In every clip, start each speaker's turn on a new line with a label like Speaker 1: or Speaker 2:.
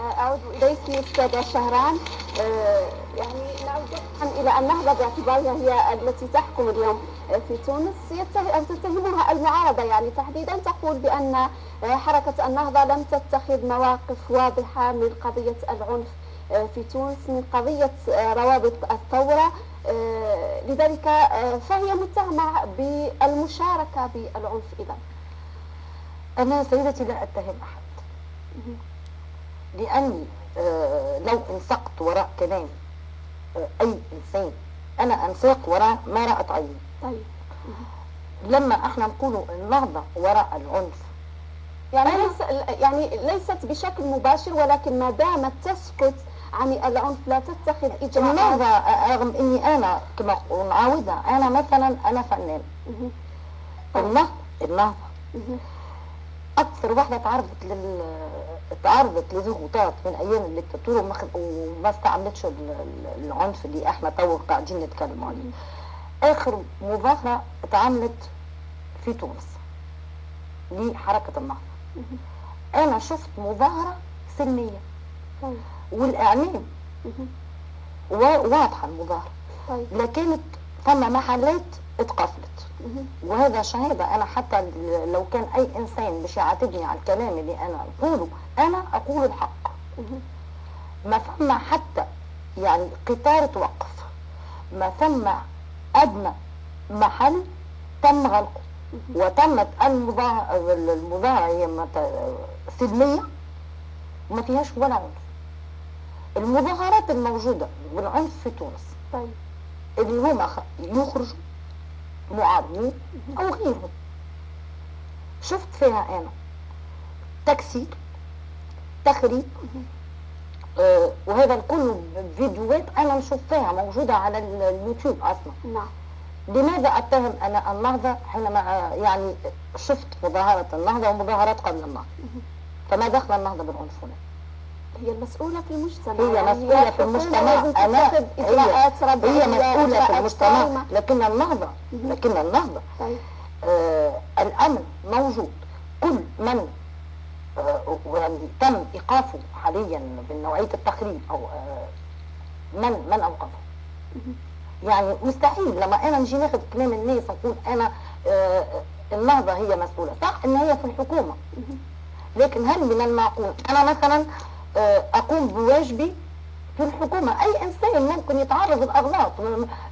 Speaker 1: أعود إليك أستاذة شهران. يعني نعود إلى النهضة باعتبارها هي التي تحكم اليوم في تونس. تتهمها المعارضة يعني تحديدا، تقول بأن حركة النهضة لم تتخذ مواقف واضحة من قضية العنف في تونس، من قضية روابط الثورة. لذلك فهي متهمة بالمشاركة بالعنف. إذا
Speaker 2: أنا سيدتي لا أتهم أحد، لأني لو انسقت وراء كلام أي إنسان أنا أنساق وراء ما رأت عيني.
Speaker 1: طيب.
Speaker 2: لما احنا نقولوا النهضة وراء العنف،
Speaker 1: يعني ليست بشكل مباشر، ولكن ما دامت تسكت عن العنف لا تتخذ إجراءات.
Speaker 2: النهضة رغم إني أنا كما نعاودها، أنا مثلا أنا فنان. النهضة أكثر واحدة تعرضت لضغوطات من أيام الدكتاتورة وما استعملتش العنف اللي احنا تو قاعدين نتكلم عليه. آخر مظاهرة اتعملت في تونس لحركة النهضة، أنا شفت مظاهرة سلمية والإعلام واضحة المظاهرة، لكن ثم محلات اتقفلت. وهذا شهادة. أنا حتى لو كان أي إنسان مش يعاتبني على الكلام اللي أنا أقوله، أنا أقول الحق. ما ثم حتى يعني قطار توقف، ما ثم أدنى محل تم غلقه، وتمت المظاهرة هي سلمية وما فيهاش ولا عنف. المظاهرات الموجودة بالعنف في تونس اللي هم يخرجوا معارضين أو غيرهم، شفت فيها أنا تكسير، تخريب، وهذا الكل فيديوهات أنا نشوف فيها موجودة على اليوتيوب أصلا.
Speaker 1: نعم.
Speaker 2: لماذا أتهم أنا النهضة حينما يعني شفت مظاهرة النهضة ومظاهرات قبل النهضة؟ فما دخل النهضة بالعنف هنا؟
Speaker 1: هي المسؤولة في المجتمع،
Speaker 2: هي مسؤولة في المجتمع. هي مسؤولة في المجتمع، لكن النهضة الأمن موجود. كل من يعني تم إيقافه حاليا بنوعية التخريب أو من أوقفه. يعني مستحيل لما أنا نجي ناخذ كلام الناس نقول أنا النهضة هي مسؤولة. صح إن هي في الحكومة، لكن هل من المعقول أنا مثلا أقوم بواجبي في الحكومة؟ أي إنسان ممكن يتعرض للأغلاط.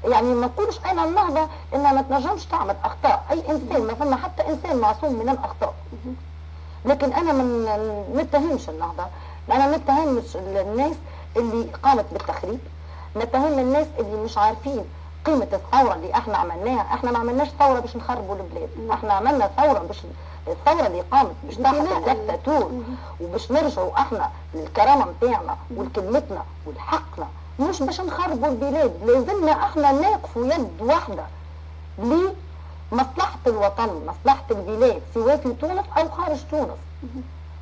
Speaker 2: يعني ما نقولش أنا النهضة إنها ما تنجمش تعمل أخطاء. أي إنسان، ما فما حتى إنسان معصوم من الأخطاء. لكن أنا من نتهمش النهضة، أنا نتهمش الناس اللي قامت بالتخريب، نتهم الناس اللي مش عارفين قيمة الثورة اللي احنا عملناها. احنا ما عملناش ثورة باش نخربوا البلاد، احنا عملنا ثورة باش الثورة اللي قامت باش تحت الدكتاتور وباش نرجعوا احنا للكرامة متاعنا ولكلمتنا ولحقنا، مش باش نخربوا البلاد. لازمنا احنا نقفوا يد واحدة لمصلحة الوطن، مصلحة البلاد، سواء في تونس او خارج تونس.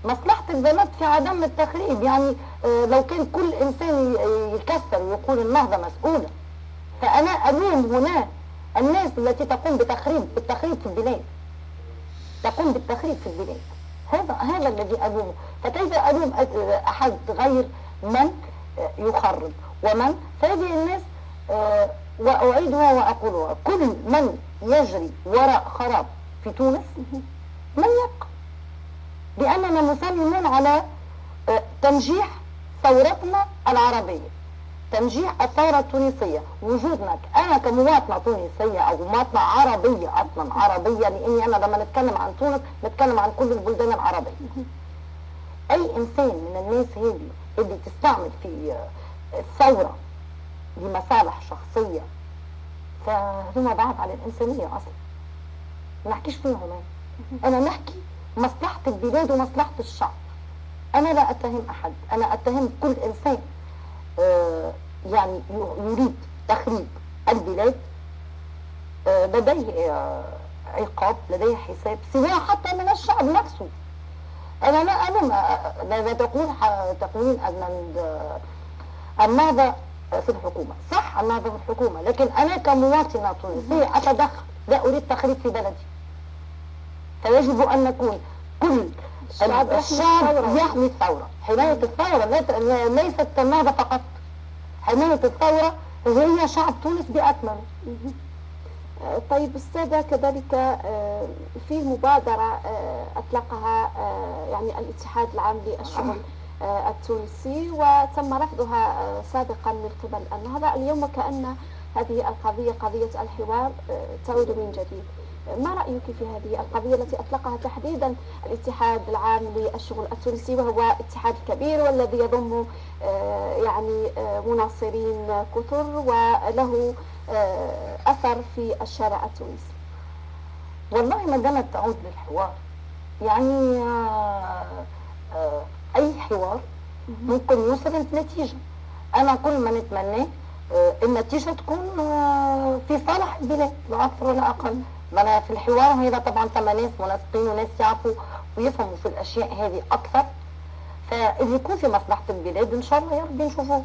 Speaker 2: مصلحة البلد في عدم التخريب. يعني لو كان كل إنسان يكسر ويقول النهضة مسؤولة، فأنا ألوم هنا الناس التي تقوم بالتخريب في البلاد، تقوم بالتخريب في البلاد. هذا الذي ألومه. فكيف ألوم أحد غير من يخرب ومن؟ فهذه الناس وأعيدها وأقولها، كل من يجري وراء خراب في تونس من يبقى، لأننا مصممون على تنجيح ثورتنا العربية، تنجيح الثورة التونسية. وجودنا أنا كمواطنة تونسية أو مواطنة عربية، أصلا عربية، لأني أنا لما نتكلم عن تونس نتكلم عن كل البلدان العربية. أي إنسان من الناس هذه اللي تستعمل في الثورة لمصالح شخصية، فهم بعد على الإنسانية أصلا. ما نحكيش فيهم. أنا نحكي مصلحة البلاد ومصلحة الشعب. أنا لا أتهم أحد، أنا أتهم كل إنسان يعني يريد تخريب البلاد. لديه عقاب، لديه حساب، سواء حتى من الشعب نفسه. أنا لا ألوم. لا تقولين أن النهضة في الحكومة. صح، النهضة في الحكومة، لكن أنا كمواطنة تونسية أتدخل، لا أريد تخريب في بلدي. فيجب أن نكون كل
Speaker 1: الشعب
Speaker 2: يحمي الثورة. حماية الثورة ليست النهضة فقط، حماية الثورة هي شعب تونس بأكمله.
Speaker 1: طيب أستاذة، كذلك في مبادرة أطلقها يعني الاتحاد العام للشغل التونسي، وتم رفضها سابقا من قبل النهضة. اليوم كأن هذه القضية، قضية الحوار، تعود من جديد. ما رأيك في هذه القضية التي أطلقها تحديدا الاتحاد العام للشغل التونسي، وهو اتحاد كبير والذي يضم يعني مناصرين كثر وله أثر في الشارع التونسي؟
Speaker 2: والله ما دامت تعود للحوار، يعني أي حوار ممكن يوصل لنتيجة. أنا كل ما نتمناه النتيجة تكون في صالح البلاد، لا أكثر ولا أقل. ما أنا في الحوار هذا طبعا ثم ناس منسقين وناس يعرفوا ويفهموا في الأشياء هذه أكثر، فإذا يكون في مصلحة البلاد إن شاء الله يا رب نشوفوه.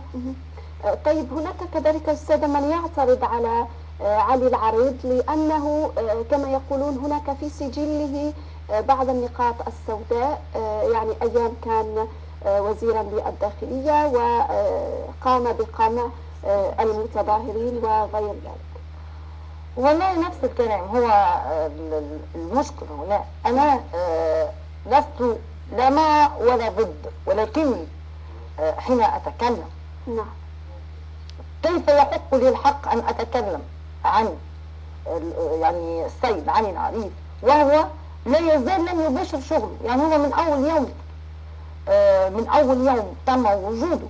Speaker 1: طيب هناك كذلك أستاذ من يعترض على علي العريض، لأنه كما يقولون هناك في سجله بعض النقاط السوداء، يعني أيام كان وزيرا للداخلية وقام بقمع المتظاهرين وغير ذلك.
Speaker 2: والله نفس الكلام هو المشكلة هنا. أنا لست لا مع ولا ضد، ولكني حين أتكلم
Speaker 1: نعم
Speaker 2: كيف يحق لي الحق أن أتكلم عن يعني السيد علي العريض وهو لا يزال لم يباشر شغله؟ يعني هو من أول يوم تم وجوده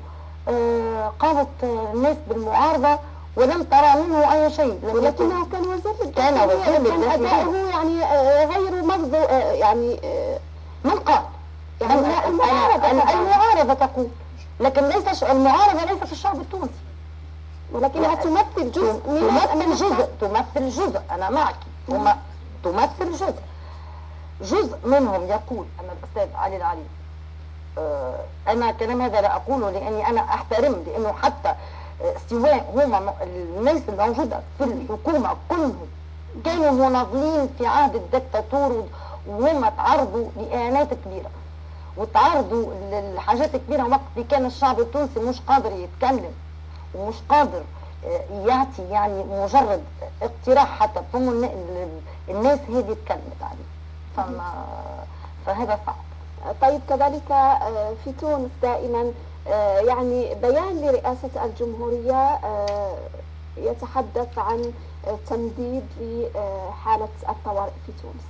Speaker 2: قامت الناس بالمعارضة ولم ترى منه أي شيء.
Speaker 1: ولكنه كان وزير
Speaker 2: للداخلية،
Speaker 1: كان أداؤه يعني غير مغضو، يعني
Speaker 2: من قال؟
Speaker 1: يعني
Speaker 2: المعارضة تقول، لكن ليس المعارضة ليست الشعب التونسي،
Speaker 1: ولكنها تمثل جزء
Speaker 2: تمثل جزء. أنا معك، تمثل جزء منهم يقول أن الأستاذ علي العريض. أنا الكلام هذا لا أقوله لأني أنا أحترم، لأنه حتى سواء هما الناس الموجودة في الحكومة كلهم كانوا مناضلين في عهد الدكتاتور، وهم تعرضوا لإهانات كبيرة وتعرضوا لحاجات كبيرة وقت اللي كان الشعب التونسي مش قادر يتكلم ومش قادر يعطي يعني مجرد اقتراح حتى فهم الناس هذه اتكلمت عليه. فهذا صعب.
Speaker 1: طيب كذلك في تونس دائما يعني بيان لرئاسة الجمهورية يتحدث عن تمديد لحالة الطوارئ في تونس.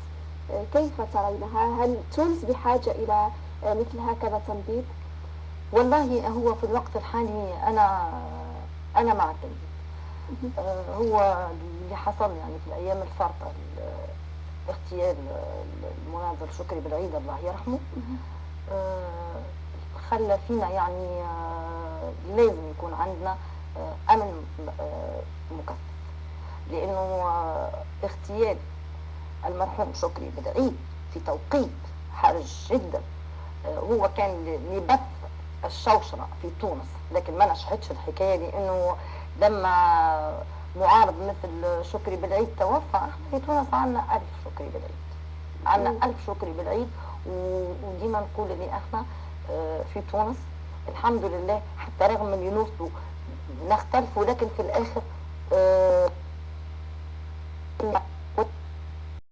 Speaker 1: كيف ترينها؟ هل تونس بحاجة إلى مثل هكذا تمديد؟
Speaker 2: والله هو في الوقت الحالي أنا مع التمديد. هو اللي حصل يعني في الأيام الفارطة اغتيال المناضل شكري بالعيد الله يرحمه خلى فينا يعني لازم يكون عندنا أمن مكثف، لأنه اغتيال المرحوم شكري بالعيد في توقيت حرج جدا هو كان لبث الشوشرة في تونس. لكن ما نشحتش الحكاية لأنه لما معارض مثل شكري بالعيد توفى، في تونس عندنا 1000 شكري بالعيد، عندنا 1000 شكري بالعيد. وديما نقول اللي احنا في تونس الحمد لله حتى رغم اللي نختلف، ولكن في الاخر